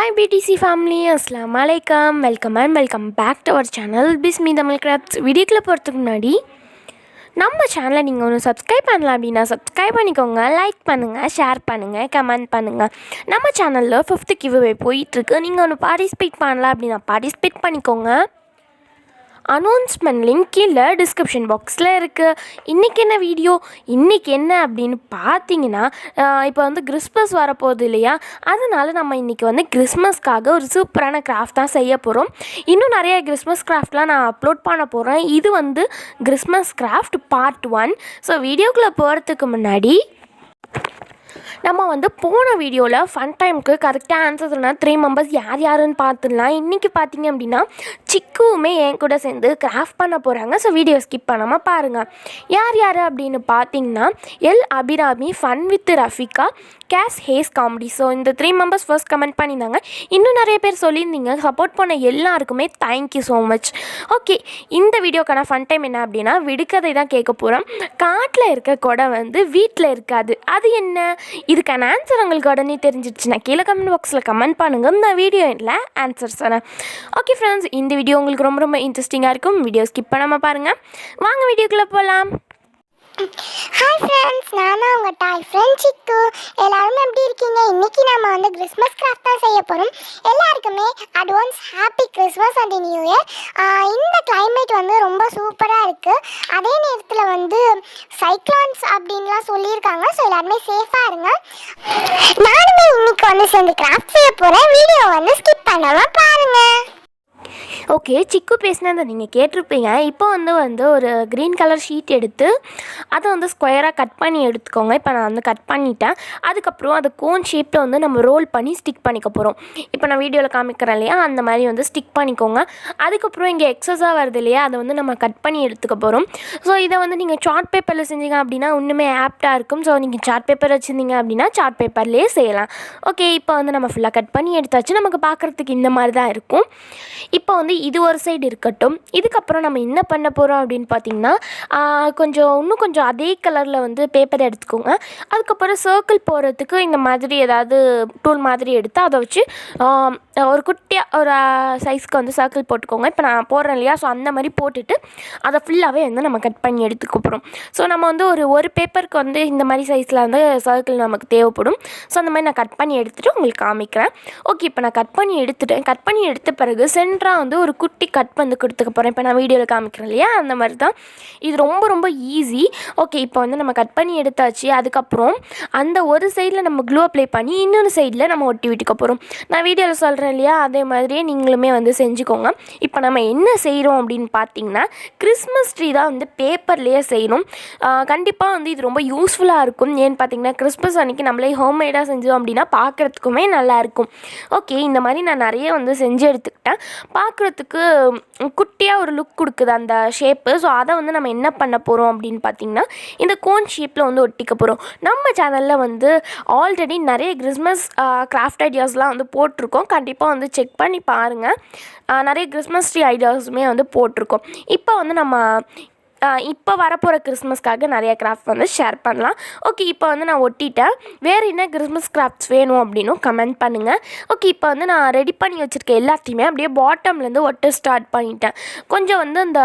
Hi BTC family, Assalamu alaikum, welcome back to our channel Bismi Tamil Crafts. வீடியோக்குள்ள போறதுக்கு முன்னாடி நம்ம சேனலை நீங்கள் ஒன்று சப்ஸ்கிரைப் பண்ணலாம் அப்படின்னா சப்ஸ்கிரைப் பண்ணிக்கோங்க, லைக் பண்ணுங்கள், ஷேர் பண்ணுங்கள், கமெண்ட் பண்ணுங்கள். நம்ம சேனலில் 5th giveaway போயிட்டுருக்கு. நீங்கள் ஒன்று பார்ட்டிசிபேட் பண்ணலாம் அப்படின்னா பார்ட்டிசிபேட் பண்ணிக்கோங்க. அனௌன்ஸ்மெண்ட் லிங்க் கீழே டிஸ்கிரிப்ஷன் பாக்ஸில் இருக்குது. இன்றைக்கி என்ன வீடியோ, இன்றைக்கி என்ன அப்படின்னு பார்த்தீங்கன்னா, இப்போ வந்து கிறிஸ்மஸ் வரப்போகுது இல்லையா, அதனால் நம்ம இன்றைக்கி வந்து கிறிஸ்மஸ்க்காக ஒரு சூப்பரான கிராஃப்ட் தான் செய்ய போகிறோம். இன்னும் நிறைய கிறிஸ்மஸ் கிராஃப்ட்லாம் நான் அப்லோட் பண்ண போகிறேன். இது வந்து கிறிஸ்மஸ் கிராஃப்ட் பார்ட் 1. ஸோ வீடியோக்குள்ளே போகிறதுக்கு முன்னாடி நம்ம வந்து போன வீடியோவில் ஃபன் டைமுக்கு கரெக்டாக ஆன்சர் சொன்னால் 3 மெம்பர்ஸ் யார் யாருன்னு பார்த்துடலாம். இன்றைக்கி பார்த்தீங்க அப்படின்னா சிக்குவுமே என் கூட சேர்ந்து கிராஃப்ட் பண்ண போகிறாங்க. ஸோ வீடியோ ஸ்கிப் பண்ணாமல் பாருங்கள். யார் யார் அப்படின்னு பார்த்தீங்கன்னா எல் அபிராமி, ஃபன் வித் ரஃபிகா, கேஸ் ஹேஸ் காமெடி. ஸோ இந்த 3 மெம்பர்ஸ் ஃபர்ஸ்ட் கமெண்ட் பண்ணியிருந்தாங்க. இன்னும் நிறைய பேர் சொல்லியிருந்தீங்க. சப்போர்ட் பண்ண எல்லாருக்குமே தேங்க்யூ ஸோ மச். ஓகே, இந்த வீடியோக்கான ஃபன் டைம் என்ன அப்படின்னா விடுகதை தான் கேட்க போகிறோம். காட்டில் இருக்க கொடை வந்து வீட்டில் இருக்காது, அது என்ன? இதுக்கான ஆன்சர் உங்களுக்கு உடனே தெரிஞ்சிடுச்சுன்னா கீழே கமெண்ட் பாக்ஸில் கமெண்ட் பண்ணுங்கள். நான் வீடியோ இல்லை ஆன்சர் சொன்னேன். ஓகே ஃப்ரெண்ட்ஸ், இந்த வீடியோ உங்களுக்கு ரொம்ப ரொம்ப இன்ட்ரெஸ்டிங்காக இருக்கும். வீடியோ ஸ்கிப் பண்ணாமல் பாருங்கள். வாங்க வீடியோக்குள்ளே போகலாம். ஹாய் ஃப்ரெண்ட்ஸ், நான் தான் உங்கள் டாய் ஃப்ரெண்ட் சிக்கு. எல்லாரும் எப்படி இருக்கீங்க? இன்றைக்கி நம்ம வந்து கிறிஸ்மஸ் கிராஃப்ட் தான் செய்ய போகிறோம். எல்லாருக்குமே advance happy Christmas and new year. இந்த கிளைமேட் வந்து ரொம்ப சூப்பராக இருக்குது. அதே நேரத்தில் வந்து சைக்ளான்ஸ் அப்படின்லாம் சொல்லியிருக்காங்க. ஸோ எல்லாருமே சேஃபாக இருங்க. நானுமே இன்றைக்கி வந்து சேர்ந்து கிராஃப்ட் செய்ய போகிறேன். வீடியோ வந்து ஸ்கிப் பண்ணாமல் பாருங்கள். ஓகே, சிக்கு பேசினதை நீங்கள் கேட்டிருப்பீங்க. இப்போ வந்து ஒரு க்ரீன் கலர் ஷீட் எடுத்து அதை வந்து ஸ்கொயராக கட் பண்ணி எடுத்துக்கோங்க. இப்போ நான் வந்து கட் பண்ணிட்டேன். அதுக்கப்புறம் அதை கோன் ஷேப்பில் வந்து நம்ம ரோல் பண்ணி ஸ்டிக் பண்ணிக்க போகிறோம். இப்போ நான் வீடியோவில் காமிக்கிறேன் இல்லையா, அந்த மாதிரி வந்து ஸ்டிக் பண்ணிக்கோங்க. அதுக்கப்புறம் இங்கே எக்ஸஸாக வருது இல்லையா, அதை வந்து நம்ம கட் பண்ணி எடுத்துக்க போகிறோம். ஸோ இதை வந்து நீங்கள் சார்ட் பேப்பரில் செஞ்சீங்க அப்படின்னா இன்னுமே ஆப்டாக இருக்கும். ஸோ நீங்கள் சார்ட் பேப்பர் வச்சுருந்தீங்க அப்படின்னா சார்ட் பேப்பர்லேயே செய்யலாம். ஓகே, இப்போ வந்து நம்ம ஃபுல்லாக கட் பண்ணி எடுத்தாச்சு. நமக்கு பார்க்குறதுக்கு இந்த மாதிரி தான் இருக்கும். இப்போ வந்து இது ஒரு சைடு இருக்கட்டும். இதுக்கப்புறம் நம்ம என்ன பண்ண போகிறோம் அப்படின்னு பார்த்தீங்கன்னா, இன்னும் கொஞ்சம் அதே கலரில் வந்து பேப்பர் எடுத்துக்கோங்க. அதுக்கப்புறம் சர்க்கிள் போகிறதுக்கு இந்த மாதிரி ஏதாவது டூல் மாதிரி எடுத்து அதை வச்சு ஒரு குட்டியாக ஒரு சைஸ்க்கு வந்து சர்க்கிள் போட்டுக்கோங்க. இப்போ நான் போடுறேன் இல்லையா, ஸோ அந்த மாதிரி போட்டுட்டு அதை ஃபுல்லாகவே வந்து நம்ம கட் பண்ணி எடுத்துக்க போகிறோம். ஸோ நம்ம வந்து ஒரு பேப்பருக்கு வந்து இந்த மாதிரி சைஸில் வந்து சர்க்கிள் நமக்கு தேவைப்படும். ஸோ அந்த மாதிரி நான் கட் பண்ணி எடுத்துகிட்டு உங்களுக்கு காமிக்கிறேன். ஓகே, இப்போ நான் கட் பண்ணி எடுத்துட்டேன். கட் பண்ணி எடுத்த பிறகு சென்டராக வந்து ஒரு குட்டி கட் வந்து கொடுத்துக்க போகிறேன். இப்போ நான் வீடியோவில் காமிக்கிறேன் இல்லையா, அந்த மாதிரி தான். இது ரொம்ப ரொம்ப ஈஸி. ஓகே, இப்போ வந்து நம்ம கட் பண்ணி எடுத்தாச்சு. அதுக்கப்புறம் அந்த ஒரு சைடில் நம்ம க்ளூ அப்ளை பண்ணி இன்னொரு சைடில் நம்ம ஒட்டி விட்டுக்க போகிறோம். நான் வீடியோவில் சொல்கிறேன் இல்லையா, அதே மாதிரியே நீங்களுமே வந்து செஞ்சுக்கோங்க. இப்போ நம்ம என்ன செய்கிறோம் அப்படின்னு பார்த்தீங்கன்னா, கிறிஸ்மஸ் ட்ரீ தான் வந்து பேப்பர்லேயே செய்யணும். கண்டிப்பாக வந்து இது ரொம்ப யூஸ்ஃபுல்லாக இருக்கும். ஏன்னு பார்த்தீங்கன்னா கிறிஸ்மஸ் அன்றைக்கி நம்மளே ஹோம்மேடாக செஞ்சோம் அப்படின்னா பார்க்குறதுக்குமே நல்லாயிருக்கும். ஓகே, இந்த மாதிரி நான் நிறைய வந்து செஞ்சு எடுத்துக்கிட்டேன். பார்க்குறதுக்கு குட்டியாக ஒரு லுக் கொடுக்குது அந்த ஷேப்பு. ஸோ அதை வந்து நம்ம என்ன பண்ண போகிறோம் அப்படின்னு பார்த்தீங்கன்னா, இந்த கோன் ஷேப்பில் வந்து ஒட்டிக்க போகிறோம். நம்ம சேனலில் வந்து ஆல்ரெடி நிறைய கிறிஸ்மஸ் கிராஃப்ட் ஐடியாஸ்லாம் வந்து போட்டிருக்கோம். கண்டிப்பாக வந்து செக் பண்ணி பாருங்கள். நிறைய கிறிஸ்மஸ் ட்ரீ ஐடியாஸுமே வந்து போட்டிருக்கோம். இப்போ வந்து நம்ம இப்போ வரப்போகிற கிறிஸ்மஸ்க்காக நிறைய கிராஃப்ட் வந்து ஷேர் பண்ணலாம். ஓகே, இப்போ வந்து நான் ஒட்டிட்டேன். வேறு என்ன கிறிஸ்மஸ் கிராஃப்ட்ஸ் வேணும் அப்படின்னும் கமெண்ட் பண்ணுங்கள். ஓகே, இப்போ வந்து நான் ரெடி பண்ணி வச்சுருக்கேன் எல்லாத்தையுமே அப்படியே பாட்டம்லேருந்து ஒட்ட ஸ்டார்ட் பண்ணிட்டேன். கொஞ்சம் வந்து அந்த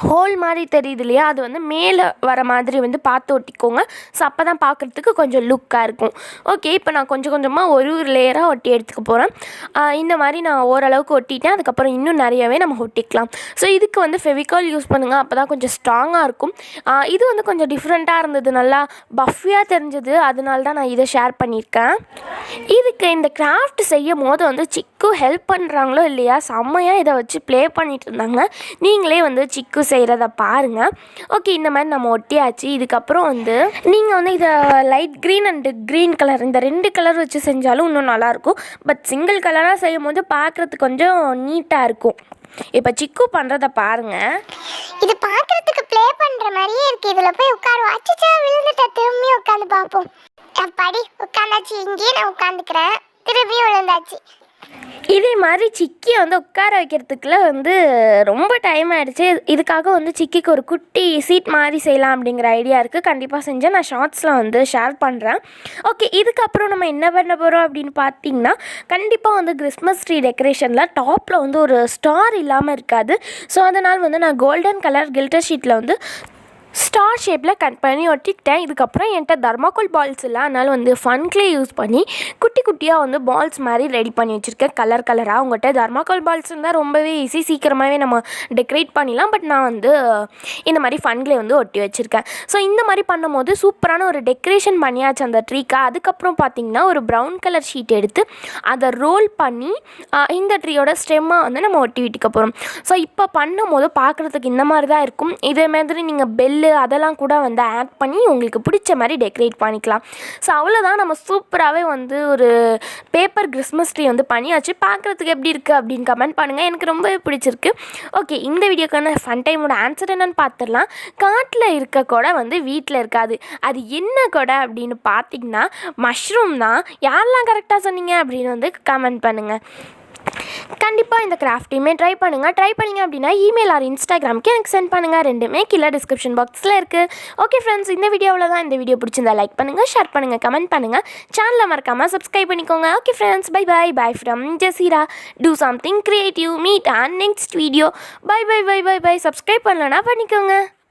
ஹோல் மாதிரி தெரியுது இல்லையா, அது வந்து மேலே வர மாதிரி வந்து பார்த்து ஒட்டிக்கோங்க. ஸோ அப்போ தான் பார்க்குறதுக்கு கொஞ்சம் லுக்காக இருக்கும். ஓகே, இப்போ நான் கொஞ்சம் கொஞ்சமாக ஒரு லேயராக ஒட்டி எடுத்துக்க போகிறேன். இந்த மாதிரி நான் ஓரளவுக்கு ஒட்டிட்டேன். அதுக்கப்புறம் இன்னும் நிறையவே நம்ம ஒட்டிக்கலாம். ஸோ இதுக்கு வந்து ஃபெவிகால் யூஸ் பண்ணுங்கள், அப்போ தான் கொஞ்சம் ஸ்ட்ராங்காக இருக்கும். இது வந்து கொஞ்சம் டிஃப்ரெண்ட்டாக இருந்தது, நல்லா பஃபியாக தெரிஞ்சது, அதனால தான் நான் இதை ஷேர் பண்ணியிருக்கேன். இதுக்கு இந்த கிராஃப்ட் செய்யும் போது வந்து சிக்கு ஹெல்ப் பண்ணுறாங்களோ இல்லையா, செம்மையாக இதை வச்சு ப்ளே பண்ணிகிட்டு இருந்தாங்க. நீங்களே வந்து சிக்கு செய்கிறத பாருங்கள். ஓகே, இந்த மாதிரி நம்ம ஒட்டியாச்சு. இதுக்கப்புறம் வந்து நீங்கள் வந்து இதை light green and green colour இந்த 2 கலர் வச்சு செஞ்சாலும் இன்னும் நல்லாயிருக்கும். பட் சிங்கிள் கலராக செய்யும் போது பார்க்குறதுக்கு கொஞ்சம் நீட்டாக இருக்கும். இப்போ சிக்கு பண்ணுறத பாருங்கள். இது பார்க்குறதுக்கு ப்ளே பண்ணுற மாதிரியே இருக்குது. இதில் போய் உட்காருவோம். அச்சா விழுந்துட்டா, திரும்பி உட்காந்து பார்ப்போம். அப்பாடி உட்காந்தாச்சு. இங்கேயே நான் உட்காந்துக்கிறேன். திரும்பி விழுந்தாச்சு. இதே மாதிரி சிக்கியை வந்து உட்கார வைக்கிறதுக்குள்ள வந்து ரொம்ப டைம் ஆகிடுச்சு. இதுக்காக வந்து சிக்கிக்கு ஒரு குட்டி சீட் மாதிரி செய்யலாம் அப்படிங்கிற ஐடியா இருக்குது. கண்டிப்பாக செஞ்சேன், நான் ஷார்ட்ஸில் வந்து ஷேர் பண்ணுறேன். ஓகே, இதுக்கப்புறம் நம்ம என்ன பண்ண போகிறோம் அப்படின்னு பார்த்தீங்கன்னா, கண்டிப்பாக வந்து கிறிஸ்மஸ் ட்ரீ டெக்கரேஷனில் டாப்பில் வந்து ஒரு ஸ்டார் இல்லாமல் இருக்காது. ஸோ அதனால் வந்து நான் கோல்டன் கலர் கில்டர் ஷீட்டில் வந்து ஸ்டார் ஷேப்பில் கட் பண்ணி ஒட்டிக்கிட்டேன். இதுக்கப்புறம் என்கிட்ட தர்மாக்கோல் பால்ஸ் இல்லை, அதனால் வந்து ஃபன் க்ளே யூஸ் பண்ணி குட்டி குட்டியாக வந்து பால்ஸ் மாதிரி ரெடி பண்ணி வச்சுருக்கேன் கலர் கலராக. உங்கள்கிட்ட தர்மாக்கோல் பால்ஸ் இருந்தால் ரொம்பவே ஈஸி, சீக்கிரமாகவே நம்ம டெக்கரேட் பண்ணிடலாம். பட் நான் வந்து இந்த மாதிரி ஃபன் க்ளே வந்து ஒட்டி வச்சுருக்கேன். ஸோ இந்த மாதிரி பண்ணும்போது சூப்பரான ஒரு டெக்கரேஷன் பண்ணியாச்சு அந்த ட்ரீக்கு. அதுக்கப்புறம் பார்த்திங்கன்னா ஒரு ப்ரௌன் கலர் ஷீட் எடுத்து அதை ரோல் பண்ணி இந்த ட்ரீயோட ஸ்டெம்மாக வந்து நம்ம ஒட்டி விட்டுக்க போகிறோம். ஸோ இப்போ பண்ணும் போது பார்க்குறதுக்கு இந்த மாதிரி தான் இருக்கும். இதே மாதிரி நீங்கள் பெல்லு அதெல்லாம் கூட வந்து ஆட் பண்ணி உங்களுக்கு பிடிச்ச மாதிரி டெக்கரேட் பண்ணிக்கலாம். ஸோ அவ்வளோதான், நம்ம சூப்பராகவே வந்து ஒரு பேப்பர் கிறிஸ்மஸ் ட்ரீ வந்து பண்ணியாச்சு. பார்க்குறதுக்கு எப்படி இருக்குது அப்படின்னு கமெண்ட் பண்ணுங்கள், எனக்கு ரொம்பவே பிடிச்சிருக்கு. ஓகே, இந்த வீடியோக்கான ஃபன் டைமோட ஆன்சர் என்னென்னு பார்த்துடலாம். காட்டில் இருக்க கொடை வந்து வீட்டில் இருக்காது. அது என்ன கொடை அப்படின்னு பார்த்தீங்கன்னா மஷ்ரூம் தான். யாரெல்லாம் கரெக்டாக சொன்னீங்க அப்படின்னு வந்து கமெண்ட் பண்ணுங்கள். கண்டிப்பாக இந்த கிராஃப்டையுமே ட்ரை பண்ணிங்க அப்படின்னா இமெயில் ஆர் இன்ஸ்டாகிராமுக்கு எனக்கு சென்ட் பண்ணுங்கள். ரெண்டுமே கீழே டிஸ்கிரிப்ஷன் பாக்ஸில் இருக்குது. ஓகே ஃப்ரெண்ட்ஸ், இந்த வீடியோவில் தான். இந்த வீடியோ பிடிச்சிருந்தா லைக் பண்ணுங்கள், ஷேர் பண்ணுங்கள், கமெண்ட் பண்ணுங்கள். சேனலை மறக்காமல் சப்ஸ்கிரைப் பண்ணிக்கோங்க. Okay friends, bye from Jaseera. Do something creative. Meet and next video. Bye. Subscribe பண்ணலன்னா பண்ணிக்கோங்க.